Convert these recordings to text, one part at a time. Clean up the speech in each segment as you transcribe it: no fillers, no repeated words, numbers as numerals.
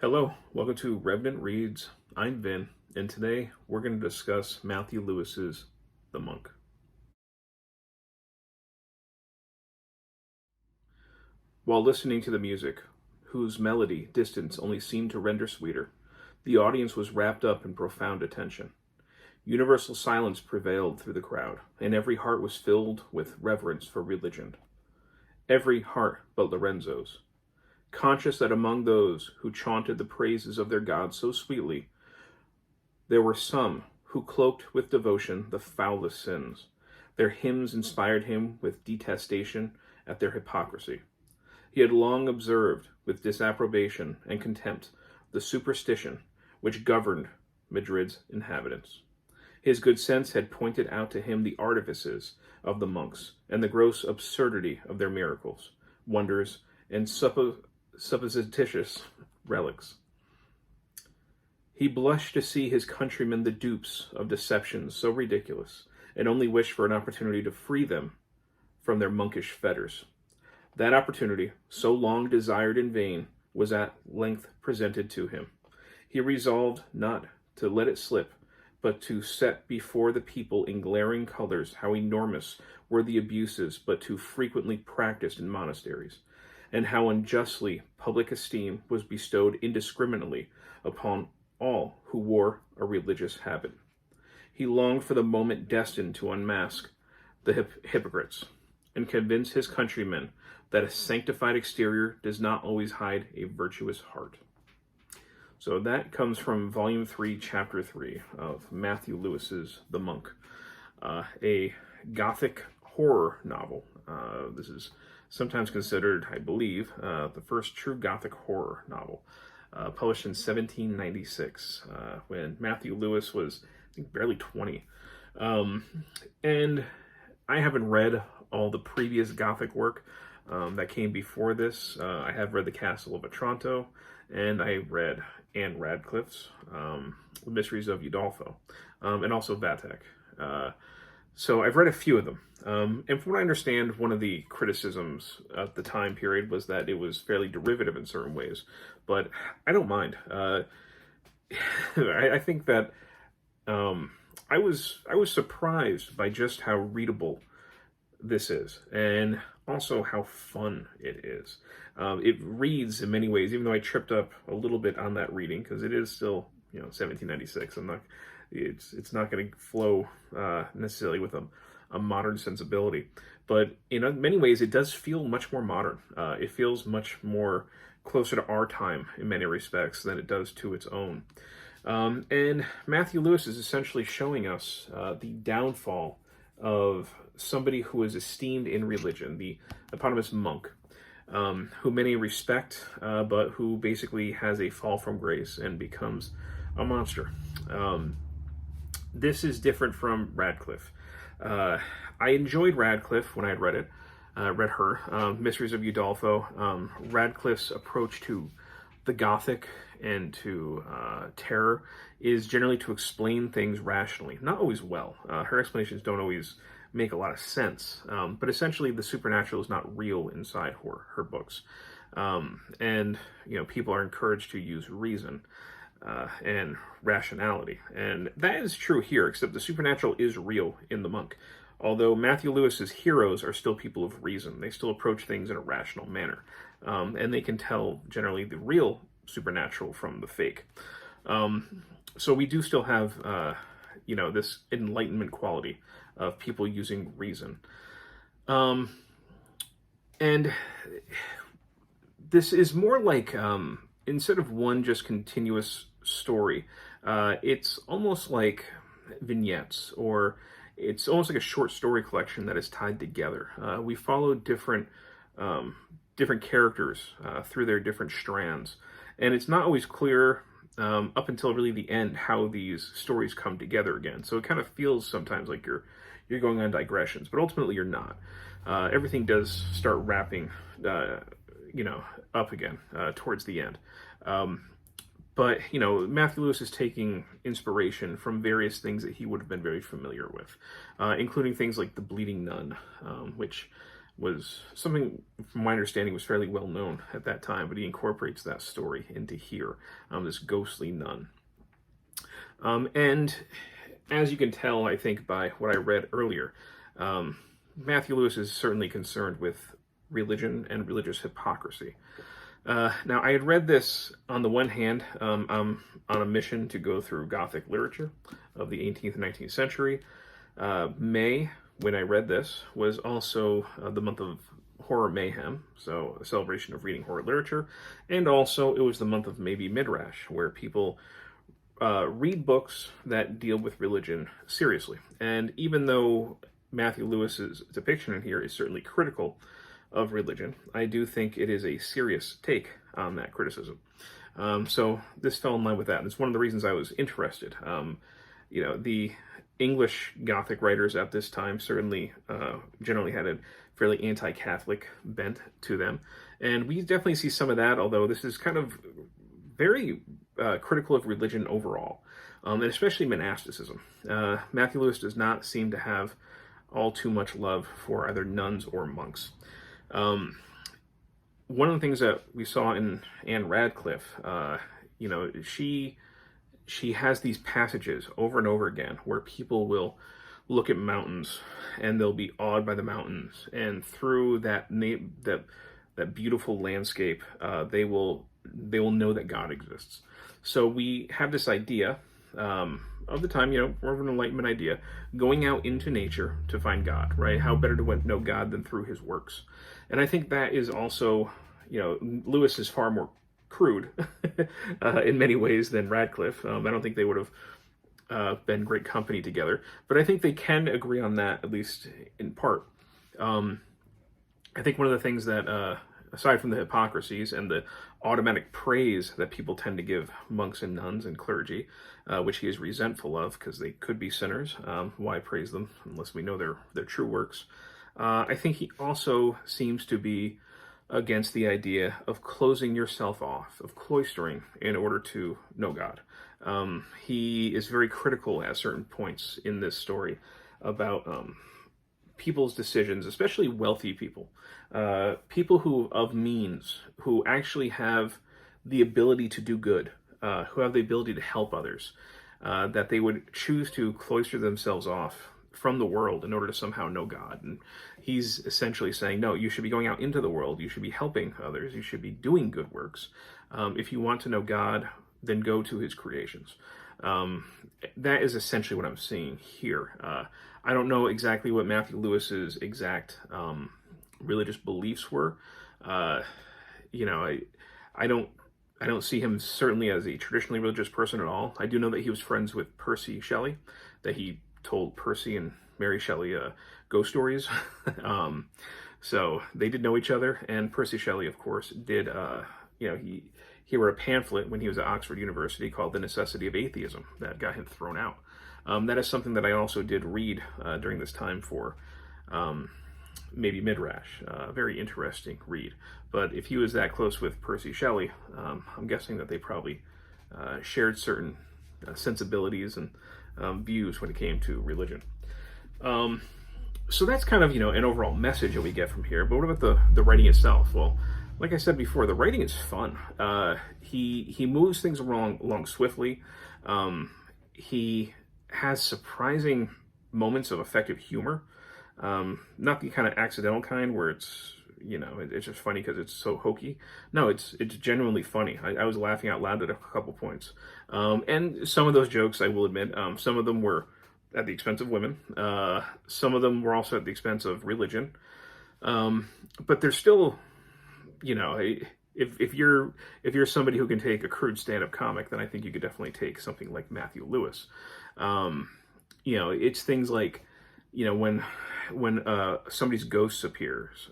Hello, welcome to Revenant Reads. I'm Vin, and today we're going to discuss Mathew Lewis's The Monk. While listening to the music, whose melody distance only seemed to render sweeter, the audience was wrapped up in profound attention. Universal silence prevailed through the crowd, and every heart was filled with reverence for religion. Every heart but Lorenzo's. Conscious that among those who chanted the praises of their God so sweetly, there were some who cloaked with devotion the foulest sins. Their hymns inspired him with detestation at their hypocrisy. He had long observed with disapprobation and contempt the superstition which governed Madrid's inhabitants. His good sense had pointed out to him the artifices of the monks and the gross absurdity of their miracles, wonders, and supposititious relics. He blushed to see his countrymen the dupes of deceptions so ridiculous, and only wished for an opportunity to free them from their monkish fetters. That opportunity, so long desired in vain, was at length presented to him. He resolved not to let it slip, but to set before the people in glaring colors how enormous were the abuses but too frequently practiced in monasteries, and how unjustly public esteem was bestowed indiscriminately upon all who wore a religious habit. He longed for the moment destined to unmask the hypocrites and convince his countrymen that a sanctified exterior does not always hide a virtuous heart. So that comes from Volume 3, Chapter 3 of Mathew Lewis's The Monk, a Gothic horror novel. This is sometimes considered, I believe, the first true Gothic horror novel, published in 1796, when Mathew Lewis was, I think, barely 20. And I haven't read all the previous Gothic work that came before this. I have read The Castle of Otranto, and I read Anne Radcliffe's The Mysteries of Udolpho, and also Vathek. So I've read a few of them. And from what I understand, one of the criticisms at the time period was that it was fairly derivative in certain ways, but I don't mind. I think that I was surprised by just how readable this is, and also how fun it is. It reads in many ways, even though I tripped up a little bit on that reading, because it is still 1796. It's not going to flow necessarily with a modern sensibility, but in many ways it does feel much more modern. It feels much more closer to our time in many respects than it does to its own. And Mathew Lewis is essentially showing us the downfall of somebody who is esteemed in religion, the eponymous monk, who many respect, but who basically has a fall from grace and becomes a monster. This is different from Radcliffe. I enjoyed Radcliffe when I had read it, read her, Mysteries of Udolpho. Radcliffe's approach to the Gothic and to terror is generally to explain things rationally, not always well. Her explanations don't always make a lot of sense, but essentially the supernatural is not real inside her books. And people are encouraged to use reason and rationality. And that is true here, except the supernatural is real in The Monk. Although Mathew Lewis's heroes are still people of reason. They still approach things in a rational manner. And they can tell generally the real supernatural from the fake. So we do still have, this enlightenment quality of people using reason. And this is more like, instead of one just continuous story, it's almost like vignettes, or it's almost like a short story collection that is tied together. We follow different characters through their different strands, and it's not always clear up until really the end how these stories come together again. So it kind of feels sometimes like you're going on digressions, but ultimately you're not. Everything does start wrapping up again towards the end. But, Mathew Lewis is taking inspiration from various things that he would have been very familiar with, including things like The Bleeding Nun, which was something, from my understanding, was fairly well known at that time, but he incorporates that story into here, this ghostly nun. And as you can tell, I think, by what I read earlier, Mathew Lewis is certainly concerned with religion and religious hypocrisy. Now, I had read this, on the one hand, I'm on a mission to go through Gothic literature of the 18th and 19th century. May, when I read this, was also the month of horror mayhem, so a celebration of reading horror literature, and also it was the month of maybe Midrash, where people read books that deal with religion seriously. And even though Mathew Lewis's depiction in here is certainly critical of religion, I do think it is a serious take on that criticism. So this fell in line with that, and it's one of the reasons I was interested. The English Gothic writers at this time certainly generally had a fairly anti-Catholic bent to them, and we definitely see some of that, although this is kind of very critical of religion overall, and especially monasticism. Mathew Lewis does not seem to have all too much love for either nuns or monks. One of the things that we saw in Anne Radcliffe, she has these passages over and over again where people will look at mountains and they'll be awed by the mountains, and through that beautiful landscape, they will know that God exists. So we have this idea of the time, more of an Enlightenment idea, going out into nature to find God, right? How better to know God than through his works? And I think that is also, Lewis is far more crude in many ways than Radcliffe. I don't think they would have been great company together, but I think they can agree on that, at least in part. I think one of the things that, aside from the hypocrisies and the automatic praise that people tend to give monks and nuns and clergy, which he is resentful of because they could be sinners, why praise them unless we know their true works? I think he also seems to be against the idea of closing yourself off, of cloistering in order to know God. He is very critical at certain points in this story about people's decisions, especially wealthy people, people who of means, who actually have the ability to do good, who have the ability to help others, that they would choose to cloister themselves off from the world in order to somehow know God. And he's essentially saying, no, you should be going out into the world, you should be helping others, you should be doing good works. If you want to know God, then go to his creations. That is essentially what I'm seeing here. I don't know exactly what Mathew Lewis's exact religious beliefs were. I don't see him certainly as a traditionally religious person at all. I do know that he was friends with Percy Shelley, that he told Percy and Mary Shelley ghost stories. So they did know each other, and Percy Shelley, of course, did, he wrote a pamphlet when he was at Oxford University called The Necessity of Atheism that got him thrown out. That is something that I also did read during this time for maybe Midrash. A very interesting read. But if he was that close with Percy Shelley, I'm guessing that they probably shared certain sensibilities and views when it came to religion. So that's kind of, an overall message that we get from here. But what about the writing itself? Well, like I said before, the writing is fun. He moves things along swiftly. He has surprising moments of effective humor. Not the kind of accidental kind where it's, it's just funny because it's so hokey. No, it's genuinely funny. I was laughing out loud at a couple points. And some of those jokes, I will admit, some of them were at the expense of women. Some of them were also at the expense of religion. But there's still, if you're somebody who can take a crude stand-up comic, then I think you could definitely take something like Mathew Lewis. It's things like, when somebody's ghost appears,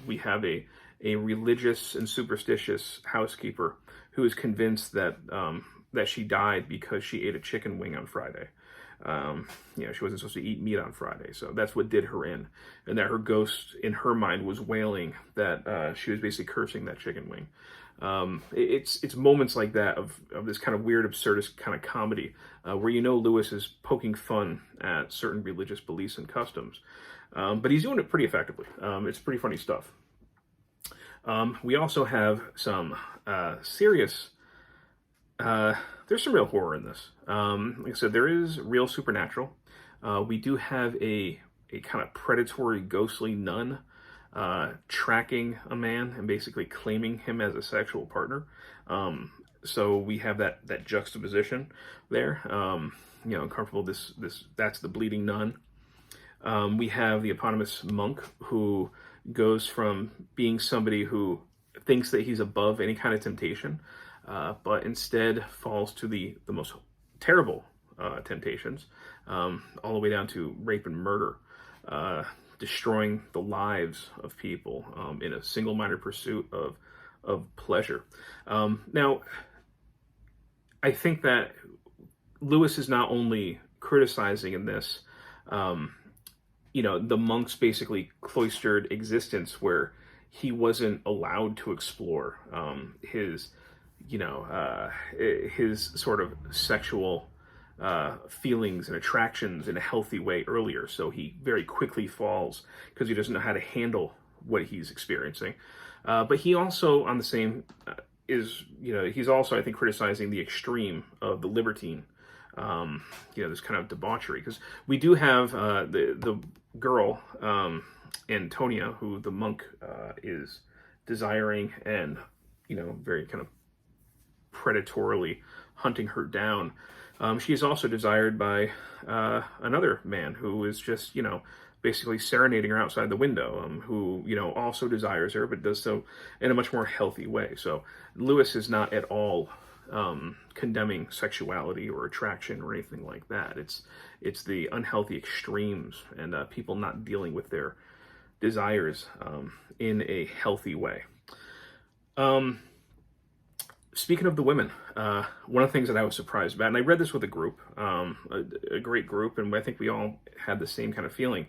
we have a religious and superstitious housekeeper who is convinced that she died because she ate a chicken wing on Friday. She wasn't supposed to eat meat on Friday, so that's what did her in, and that her ghost in her mind was wailing that she was basically cursing that chicken wing. It's moments like that of this kind of weird, absurdist kind of comedy, where Lewis is poking fun at certain religious beliefs and customs. But he's doing it pretty effectively. It's pretty funny stuff. We also have some serious... there's some real horror in this. Like I said, there is real supernatural. We do have a kind of predatory, ghostly nun tracking a man and basically claiming him as a sexual partner. So we have that juxtaposition there. Uncomfortable. That's the bleeding nun. We have the eponymous monk who goes from being somebody who thinks that he's above any kind of temptation, but instead falls to the most terrible temptations, all the way down to rape and murder, destroying the lives of people in a single-minded pursuit of pleasure. Now, I think that Lewis is not only criticizing in this, the monk's basically cloistered existence where he wasn't allowed to explore his sort of sexual feelings and attractions in a healthy way earlier. So he very quickly falls because he doesn't know how to handle what he's experiencing. But he also, on the same, he's also, I think, criticizing the extreme of the libertine, this kind of debauchery. Because we do have the girl, Antonia, who the monk is desiring and, very kind of predatorily hunting her down. She is also desired by another man who is just, basically serenading her outside the window, who, also desires her, but does so in a much more healthy way. So Lewis is not at all condemning sexuality or attraction or anything like that. It's the unhealthy extremes and people not dealing with their desires in a healthy way. Speaking of the women, one of the things that I was surprised about, and I read this with a group, a great group, and I think we all had the same kind of feeling.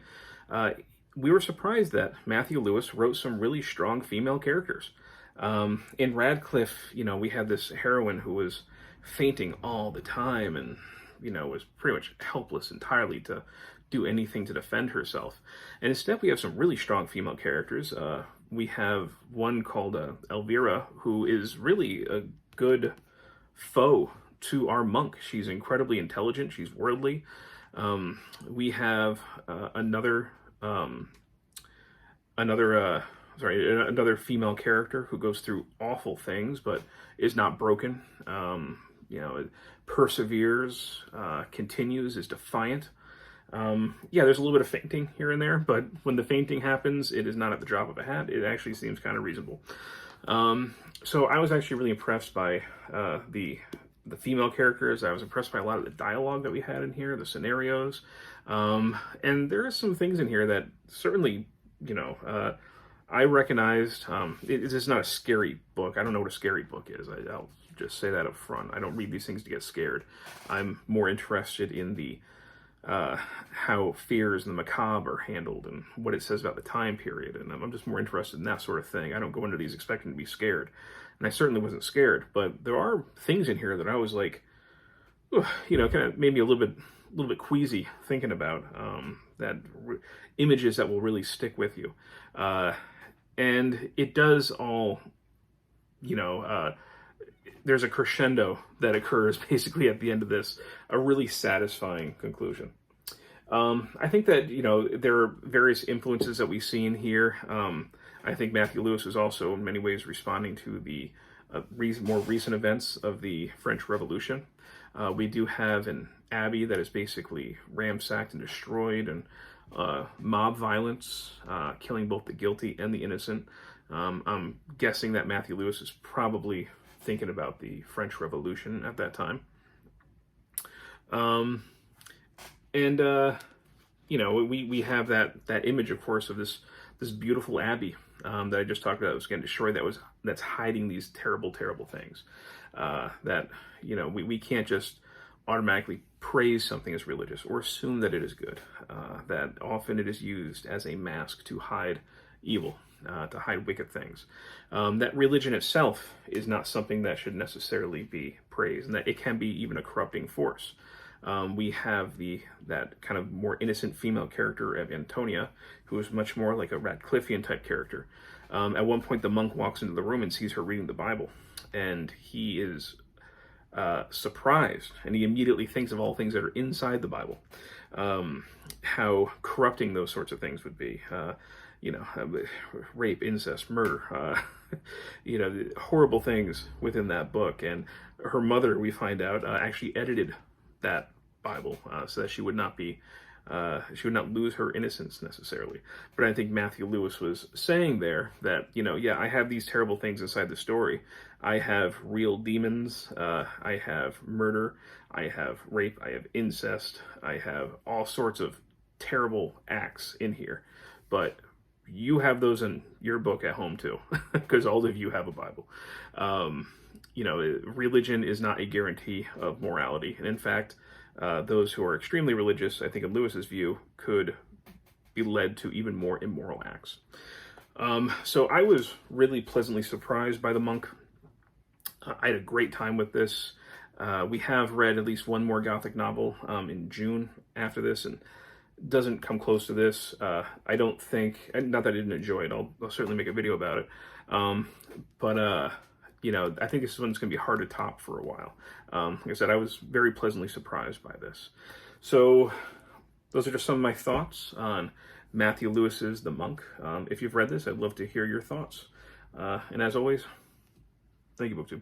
We were surprised that Mathew Lewis wrote some really strong female characters. In Radcliffe, we had this heroine who was fainting all the time and, was pretty much helpless entirely to do anything to defend herself. And instead, we have some really strong female characters. We have one called Elvira, who is really a good foe to our monk. She's incredibly intelligent. She's worldly. We have another female character who goes through awful things, but is not broken. Perseveres, continues, is defiant. There's a little bit of fainting here and there, but when the fainting happens, it is not at the drop of a hat. It actually seems kind of reasonable. So I was actually really impressed by the female characters. I was impressed by a lot of the dialogue that we had in here, the scenarios. And there are some things in here that certainly, I recognized. This is not a scary book. I don't know what a scary book is. I'll just say that up front. I don't read these things to get scared. I'm more interested in the how fears and the macabre are handled and what it says about the time period. And I'm just more interested in that sort of thing. I don't go into these expecting to be scared. And I certainly wasn't scared. But there are things in here that I was like, kind of made me a little bit queasy thinking about images that will really stick with you. And it does all, there's a crescendo that occurs basically at the end of this, a really satisfying conclusion. I think that, there are various influences that we see in here. I think Mathew Lewis is also in many ways responding to the more recent events of the French Revolution. We do have an abbey that is basically ransacked and destroyed, and mob violence, killing both the guilty and the innocent. I'm guessing that Mathew Lewis is probably thinking about the French Revolution at that time. We have that image, of course, of this beautiful abbey that I just talked about that was getting destroyed, that's hiding these terrible, terrible things. We can't just automatically praise something as religious or assume that it is good. That often it is used as a mask to hide evil, to hide wicked things. That religion itself is not something that should necessarily be praised, and that it can be even a corrupting force. We have that kind of more innocent female character of Antonia, who is much more like a Radcliffean type character. At one point, the monk walks into the room and sees her reading the Bible, and he is surprised, and he immediately thinks of all things that are inside the Bible, how corrupting those sorts of things would be. Rape, incest, murder, horrible things within that book. And her mother, we find out, actually edited that Bible so that she would not lose her innocence necessarily. But I think Mathew Lewis was saying there that, I have these terrible things inside the story. I have real demons, I have murder, I have rape, I have incest, I have all sorts of terrible acts in here. But you have those in your book at home too, because all of you have a Bible. Religion is not a guarantee of morality. And in fact, those who are extremely religious, I think in Lewis's view, could be led to even more immoral acts. So I was really pleasantly surprised by The Monk. I had a great time with this. We have read at least one more Gothic novel in June after this, and doesn't come close to this. I don't think, not that I didn't enjoy it, I'll certainly make a video about it. I think this one's going to be hard to top for a while. Like I said, I was very pleasantly surprised by this. So those are just some of my thoughts on Mathew Lewis's The Monk. If you've read this, I'd love to hear your thoughts. And as always, thank you, BookTube.